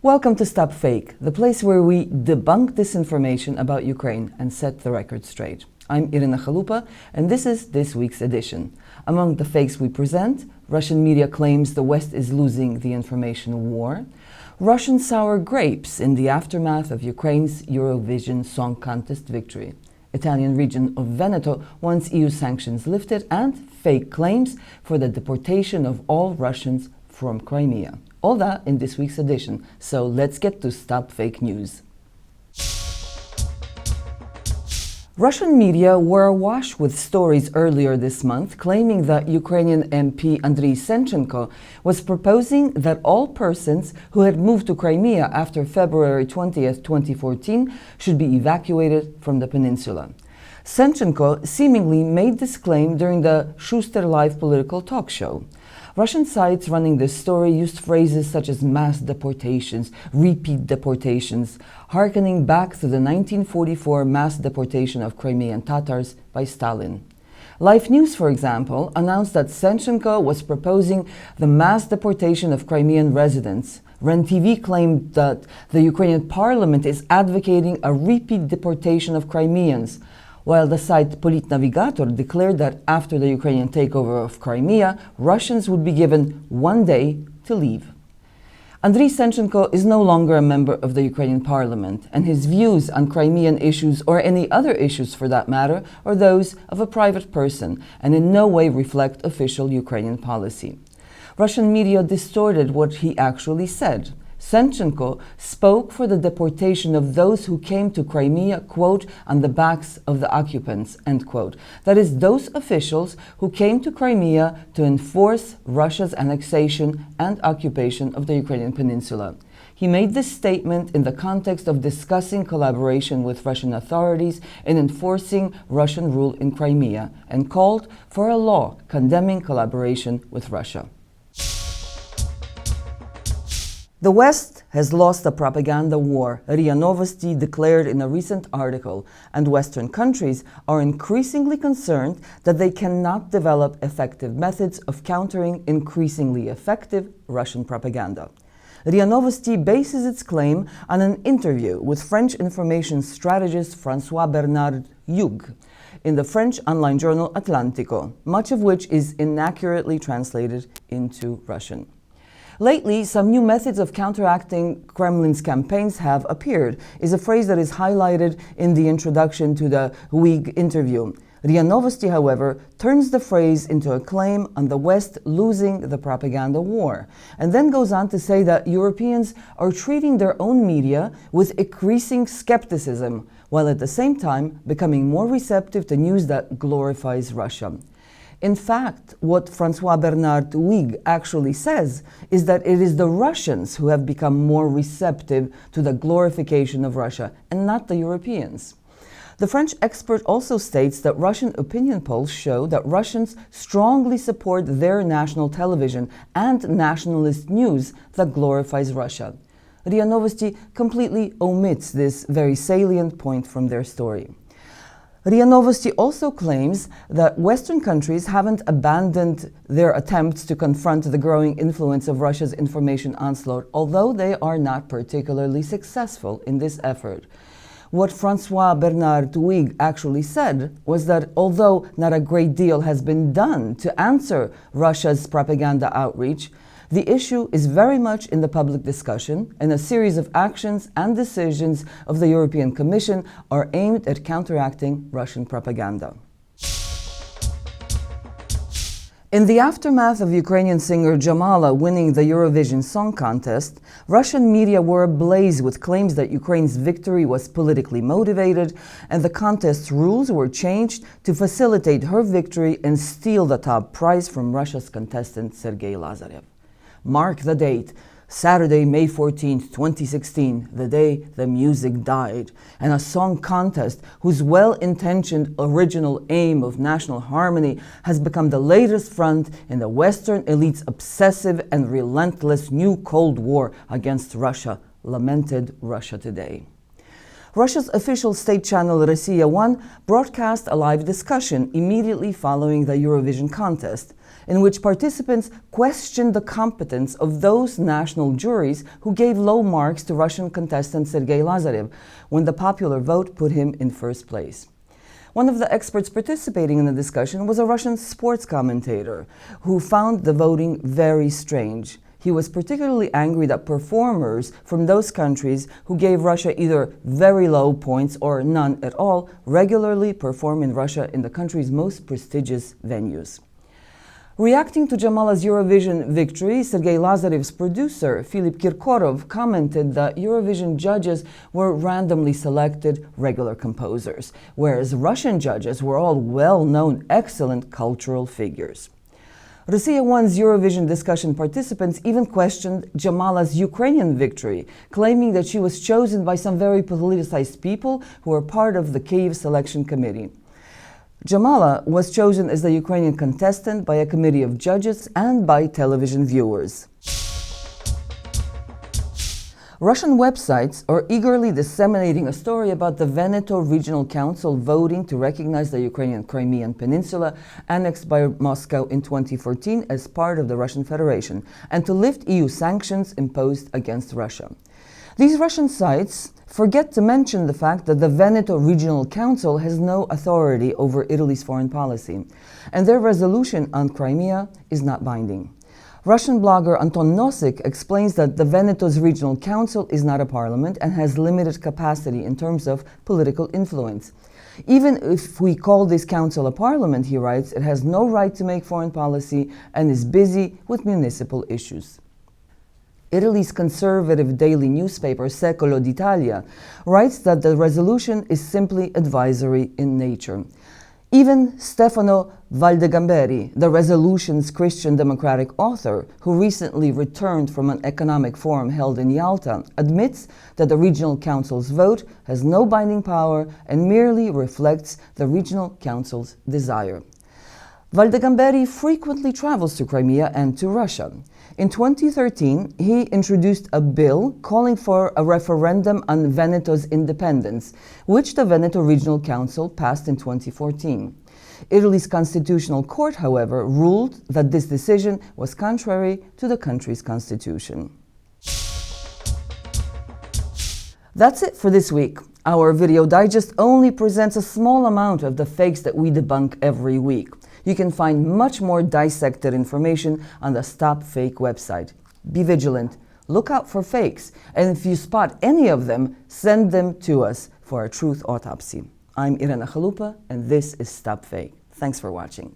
Welcome to Stop Fake, the place where we debunk disinformation about Ukraine and set the record straight. I'm Irina Chalupa, and this is this week's edition. Among the fakes we present, Russian media claims the West is losing the information war, Russian sour grapes in the aftermath of Ukraine's Eurovision Song Contest victory, Italian region of Veneto wants EU sanctions lifted, and fake claims for the deportation of all Russians from Crimea. All that in this week's edition, so let's get to Stop Fake News. Russian media were awash with stories earlier this month claiming that Ukrainian MP Andriy Senchenko was proposing that all persons who had moved to Crimea after February 20th, 2014 should be evacuated from the peninsula. Senchenko seemingly made this claim during the Schuster Live political talk show. Russian sites running this story used phrases such as mass deportations, repeat deportations, hearkening back to the 1944 mass deportation of Crimean Tatars by Stalin. Life News, for example, announced that Senchenko was proposing the mass deportation of Crimean residents. REN-TV claimed that the Ukrainian parliament is advocating a repeat deportation of Crimeans, while the site Politnavigator declared that after the Ukrainian takeover of Crimea, Russians would be given 1 day to leave. Andriy Senchenko is no longer a member of the Ukrainian parliament, and his views on Crimean issues, or any other issues for that matter, are those of a private person and in no way reflect official Ukrainian policy. Russian media distorted what he actually said. Senchenko spoke for the deportation of those who came to Crimea, quote, on the backs of the occupants, end quote. That is, those officials who came to Crimea to enforce Russia's annexation and occupation of the Ukrainian peninsula. He made this statement in the context of discussing collaboration with Russian authorities in enforcing Russian rule in Crimea, and called for a law condemning collaboration with Russia. The West has lost the propaganda war, RIA Novosti declared in a recent article, and Western countries are increasingly concerned that they cannot develop effective methods of countering increasingly effective Russian propaganda. RIA Novosti bases its claim on an interview with French information strategist François Bernard Hugues in the French online journal Atlantico, much of which is inaccurately translated into Russian. Lately, some new methods of counteracting Kremlin's campaigns have appeared, is a phrase that is highlighted in the introduction to the Hugues interview. RIA Novosti, however, turns the phrase into a claim on the West losing the propaganda war, and then goes on to say that Europeans are treating their own media with increasing skepticism, while at the same time becoming more receptive to news that glorifies Russia. In fact, what François Bernard Hugues actually says is that it is the Russians who have become more receptive to the glorification of Russia, and not the Europeans. The French expert also states that Russian opinion polls show that Russians strongly support their national television and nationalist news that glorifies Russia. RIA Novosti completely omits this very salient point from their story. RIA Novosti also claims that Western countries haven't abandoned their attempts to confront the growing influence of Russia's information onslaught, although they are not particularly successful in this effort. What François Bernard Hugues actually said was that although not a great deal has been done to answer Russia's propaganda outreach, the issue is very much in the public discussion, and a series of actions and decisions of the European Commission are aimed at counteracting Russian propaganda. In the aftermath of Ukrainian singer Jamala winning the Eurovision Song Contest, Russian media were ablaze with claims that Ukraine's victory was politically motivated, and the contest's rules were changed to facilitate her victory and steal the top prize from Russia's contestant Sergei Lazarev. Mark the date, Saturday, May 14, 2016, the day the music died, and a song contest whose well-intentioned original aim of national harmony has become the latest front in the Western elite's obsessive and relentless new Cold War against Russia, lamented Russia Today. Russia's official state channel Rossiya 1 broadcast a live discussion immediately following the Eurovision contest, in which participants questioned the competence of those national juries who gave low marks to Russian contestant Sergei Lazarev when the popular vote put him in first place. One of the experts participating in the discussion was a Russian sports commentator who found the voting very strange. He was particularly angry that performers from those countries who gave Russia either very low points or none at all regularly perform in Russia in the country's most prestigious venues. Reacting to Jamala's Eurovision victory, Sergei Lazarev's producer, Filip Kirkorov, commented that Eurovision judges were randomly selected regular composers, whereas Russian judges were all well-known, excellent cultural figures. Rossiya 1's Eurovision discussion participants even questioned Jamala's Ukrainian victory, claiming that she was chosen by some very politicized people who were part of the Kyiv selection committee. Jamala was chosen as the Ukrainian contestant by a committee of judges and by television viewers. Russian websites are eagerly disseminating a story about the Veneto Regional Council voting to recognize the Ukrainian Crimean Peninsula annexed by Moscow in 2014 as part of the Russian Federation and to lift EU sanctions imposed against Russia. These Russian sites forget to mention the fact that the Veneto Regional Council has no authority over Italy's foreign policy, and their resolution on Crimea is not binding. Russian blogger Anton Nosik explains that the Veneto's Regional Council is not a parliament and has limited capacity in terms of political influence. Even if we call this council a parliament, he writes, it has no right to make foreign policy and is busy with municipal issues. Italy's conservative daily newspaper Secolo d'Italia writes that the resolution is simply advisory in nature. Even Stefano Valdegamberi, the resolution's Christian Democratic author, who recently returned from an economic forum held in Yalta, admits that the Regional Council's vote has no binding power and merely reflects the Regional Council's desire. Valdegamberi frequently travels to Crimea and to Russia. In 2013, he introduced a bill calling for a referendum on Veneto's independence, which the Veneto Regional Council passed in 2014. Italy's constitutional court, however, ruled that this decision was contrary to the country's constitution. That's it for this week. Our video digest only presents a small amount of the fakes that we debunk every week. You can find much more dissected information on the Stop Fake website. Be vigilant, look out for fakes, and if you spot any of them, send them to us for a truth autopsy. I'm Irena Chalupa, and this is Stop Fake. Thanks for watching.